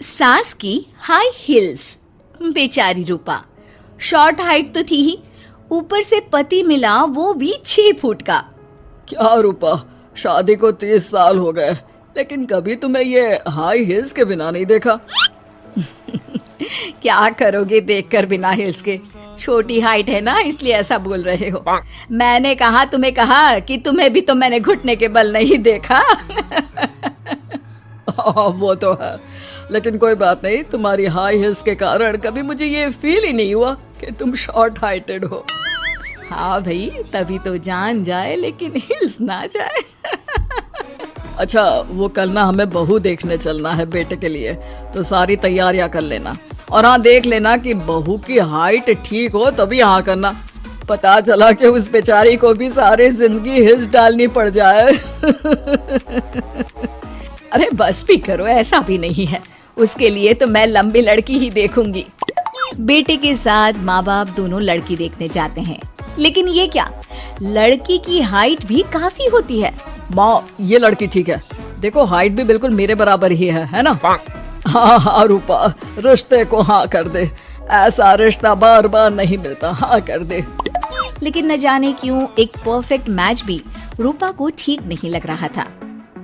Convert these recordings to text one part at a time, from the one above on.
सास की high heels. बेचारी रूपा शॉर्ट हाइट तो थी ही, ऊपर से पति मिला वो भी 6 फुट का। क्या रूपा, शादी को 30 साल हो गए लेकिन कभी तुम्हें ये हाई हील्स के बिना नहीं देखा। क्या करोगे देखकर बिना हील्स के? छोटी हाइट है ना, इसलिए ऐसा बोल रहे हो। मैंने कहा तुम्हें कहा कि तुम्हें भी तो मैंने घुटने के बल नहीं देखा। वो तो है, लेकिन कोई बात नहीं, तुम्हारी हाई हील्स के कारण कभी मुझे ये फील ही नहीं हुआ कि तुम शॉर्ट हाइटेड हो। हाँ भाई, तभी तो जान जाए लेकिन हिल्स ना जाए। अच्छा, वो कल ना हमें बहू देखने चलना है बेटे के लिए, तो सारी तैयारियां कर लेना। और हाँ, देख लेना कि बहू की हाइट ठीक हो तभी हाँ करना। पता चला कि उस बेचारी को भी सारी जिंदगी हिल्स डालनी पड़ जाए। अरे बस भी करो, ऐसा भी नहीं है। उसके लिए तो मैं लंबी लड़की ही देखूंगी। बेटे के साथ माँ बाप दोनों लड़की देखने जाते हैं, लेकिन ये क्या, लड़की की हाइट भी काफी होती है। माँ, ये लड़की ठीक है, देखो हाइट भी बिल्कुल मेरे बराबर ही है ना? हाँ हाँ रूपा, रिश्ते को हाँ कर दे, ऐसा रिश्ता बार बार नहीं मिलता, हाँ कर दे। लेकिन न जाने क्यों एक परफेक्ट मैच भी रूपा को ठीक नहीं लग रहा था।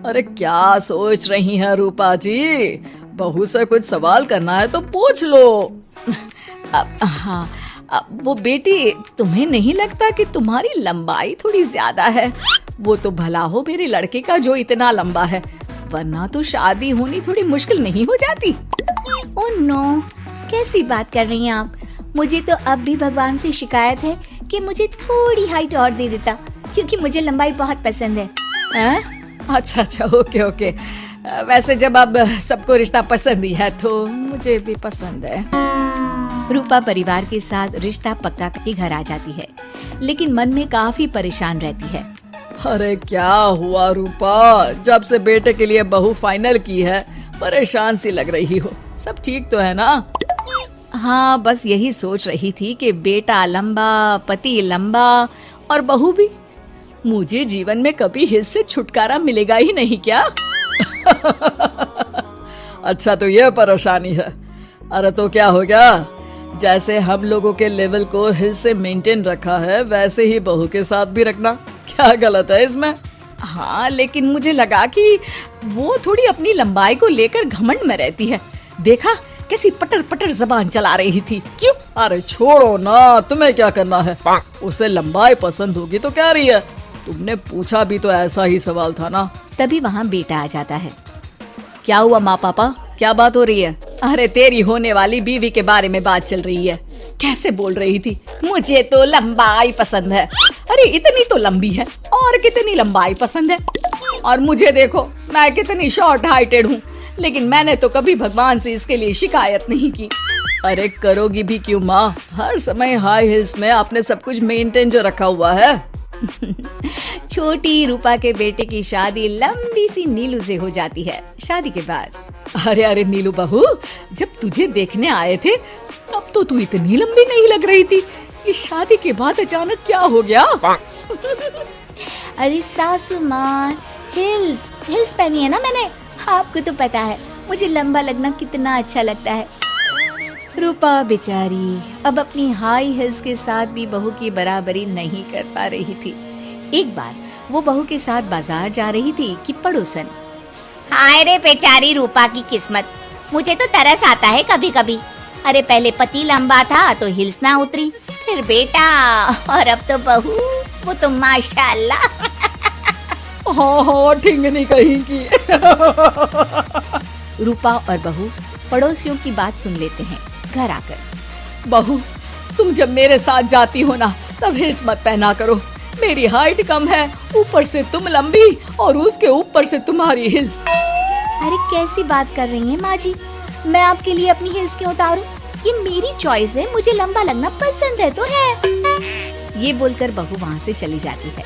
अरे क्या सोच रही हैं रूपा जी, बहू से कुछ सवाल करना है तो पूछ लो। हाँ, वो बेटी, तुम्हें नहीं लगता कि तुम्हारी लंबाई थोड़ी ज्यादा है? वो तो भला हो मेरे लड़के का जो इतना लंबा है, वरना तो शादी होनी थोड़ी मुश्किल नहीं हो जाती। ओह नो, कैसी बात कर रही हैं आप? मुझे तो अब भी भगवान से शिकायत है कि मुझे थोड़ी हाइट और दे देता, क्योंकि मुझे लंबाई बहुत पसंद है। अच्छा अच्छा, ओके ओके। वैसे जब अब सबको रिश्ता पसंद ही है तो मुझे भी पसंद है। रूपा परिवार के साथ रिश्ता पक्का करके घर आ जाती है, लेकिन मन में काफी परेशान रहती है। अरे क्या हुआ रूपा, जब से बेटे के लिए बहू फाइनल की है परेशान सी लग रही हो, सब ठीक तो है ना? हाँ, बस यही सोच रही थी कि बेटा लंबा, पति लंबा और बहू भी। मुझे जीवन में कभी हिस्से छुटकारा मिलेगा ही नहीं क्या? अच्छा, तो ये परेशानी है। अरे तो क्या हो गया, जैसे हम लोगों के लेवल को हिस्से मेंटेन रखा है वैसे ही बहू के साथ भी रखना, क्या गलत है इसमें? हाँ, लेकिन मुझे लगा कि वो थोड़ी अपनी लंबाई को लेकर घमंड में रहती है। देखा कैसी पटर पटर जबान चला रही थी। क्यों? अरे छोड़ो ना, तुम्हें क्या करना है? उसे लंबाई पसंद होगी तो क्या रही है, तुमने पूछा भी तो ऐसा ही सवाल था ना। तभी वहाँ बेटा आ जाता है। क्या हुआ माँ पापा, क्या बात हो रही है? अरे तेरी होने वाली बीवी के बारे में बात चल रही है। कैसे बोल रही थी, मुझे तो लंबाई पसंद है। अरे इतनी तो लंबी है, और कितनी लंबाई पसंद है? और मुझे देखो, मैं कितनी शॉर्ट हाइटेड हूँ, लेकिन मैंने तो कभी भगवान से इसके लिए शिकायत नहीं की। अरे करोगी भी क्यों माँ, हर समय हाई हिल्स में आपने सब कुछ मेंटेन जो रखा हुआ है। छोटी रूपा के बेटे की शादी लंबी सी नीलू से हो जाती है। शादी के बाद, अरे अरे नीलू बहू, जब तुझे देखने आए थे तब तो तू इतनी लंबी नहीं लग रही थी, इस शादी के बाद अचानक क्या हो गया? अरे सासू माँ, हिल्स पहनी है ना मैंने, आपको तो पता है मुझे लंबा लगना कितना अच्छा लगता है। रूपा बेचारी अब अपनी हाई हिल्स के साथ भी बहू की बराबरी नहीं कर पा रही थी। एक बार वो बहू के साथ बाजार जा रही थी कि पड़ोसन, हाय रे बेचारी रूपा की किस्मत, मुझे तो तरस आता है कभी कभी। अरे पहले पति लंबा था तो हिल्स ना उतरी, फिर बेटा, और अब तो बहू, वो तो माशाल्लाह। हाँ हाँ, ठीक नहीं कहीं की। रूपा और बहू पड़ोसियों की बात सुन लेते हैं। घर आकर, बहू तुम जब मेरे साथ जाती हो ना तब हिल्स मत पहना करो, मेरी हाइट कम है, ऊपर से तुम लंबी और उसके ऊपर से तुम्हारी हिल्स। अरे कैसी बात कर रही हैं माँ जी, मैं आपके लिए अपनी हिल्स क्यों उतारूं? ये मेरी चॉइस है, मुझे लंबा लगना पसंद है तो है। ये बोलकर बहू वहाँ से चली जाती है,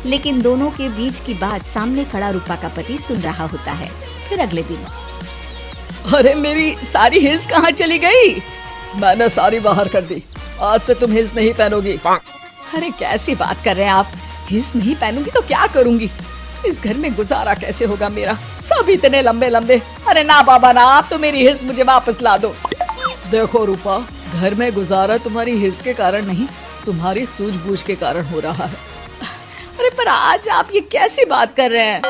लेकिन दोनों के बीच की बात सामने खड़ा रूपा का पति सुन रहा होता है। फिर अगले दिन, अरे मेरी सारी हिल्स कहाँ चली गई? मैंने सारी बाहर कर दी, आज से तुम हिल्स नहीं पहनोगी। अरे कैसी बात कर रहे हैं आप, हिल्स नहीं पहनूंगी तो क्या करूंगी? इस घर में गुजारा कैसे होगा मेरा? अब इतने लंबे लंबे। अरे ना बाबा ना, आप तो मेरी हिल्स मुझे वापस ला दो। देखो रूपा, घर में गुजारा तुम्हारी हिल्स के कारण नहीं, तुम्हारी सूझबूझ के कारण हो रहा है। अरे पर आज आप ये कैसी बात कर रहे हैं?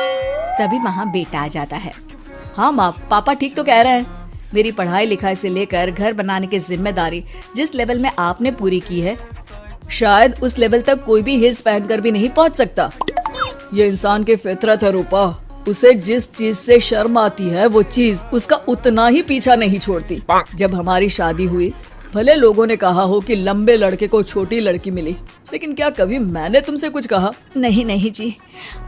तभी वहाँ बेटा आ जाता है। हाँ माँ, पापा ठीक तो कह रहे हैं। मेरी पढ़ाई लिखाई से लेकर घर बनाने की जिम्मेदारी जिस लेवल में आपने पूरी की है, शायद उस लेवल तक कोई भी हिल्स पहनकर भी नहीं पहुँच सकता। ये इंसान की फितरत है रूपा, उसे जिस चीज से शर्म आती है वो चीज उसका उतना ही पीछा नहीं छोड़ती। जब हमारी शादी हुई, भले लोगों ने कहा हो कि लंबे लड़के को छोटी लड़की मिली, लेकिन क्या कभी मैंने तुमसे कुछ कहा? नहीं नहीं जी,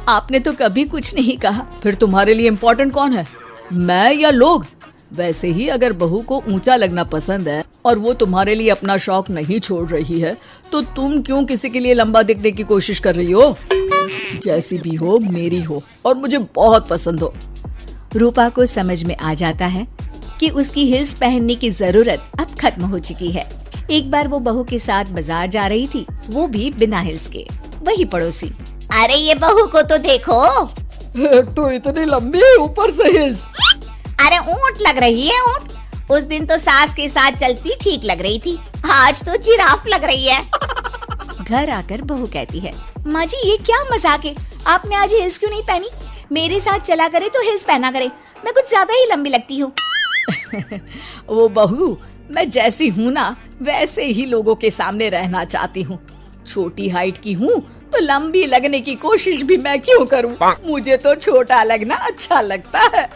आपने तो कभी कुछ नहीं कहा। फिर तुम्हारे लिए इम्पोर्टेंट कौन है, मैं या लोग? वैसे ही अगर बहू को ऊंचा लगना पसंद है और वो तुम्हारे लिए अपना शौक नहीं छोड़ रही है, तो तुम क्यों किसी के लिए लंबा दिखने की कोशिश कर रही हो? जैसी भी हो, मेरी हो और मुझे बहुत पसंद हो। रूपा को समझ में आ जाता है कि उसकी हिल्स पहनने की जरूरत अब खत्म हो चुकी है। एक बार वो बहू के साथ बाजार जा रही थी, वो भी बिना हिल्स के। वही पड़ोसी, अरे ये बहू को तो देखो, एक तो इतनी लंबी, ऊपर से हिल्स। अरे ऊंट लग रही है ऊंट। उस दिन तो सास के साथ चलती ठीक लग रही थी, आज तो जिराफ लग रही है। घर आकर बहू कहती है, माँ जी ये क्या मजाक है, आपने आज हिल्स क्यों नहीं पहनी? मेरे साथ चला करे तो हिल्स पहना करे, मैं कुछ ज्यादा ही लंबी लगती हूँ। वो बहू, मैं जैसी हूँ ना वैसे ही लोगों के सामने रहना चाहती हूँ। छोटी हाइट की हूँ तो लंबी लगने की कोशिश भी मैं क्यों करूँ? मुझे तो छोटा लगना अच्छा लगता है।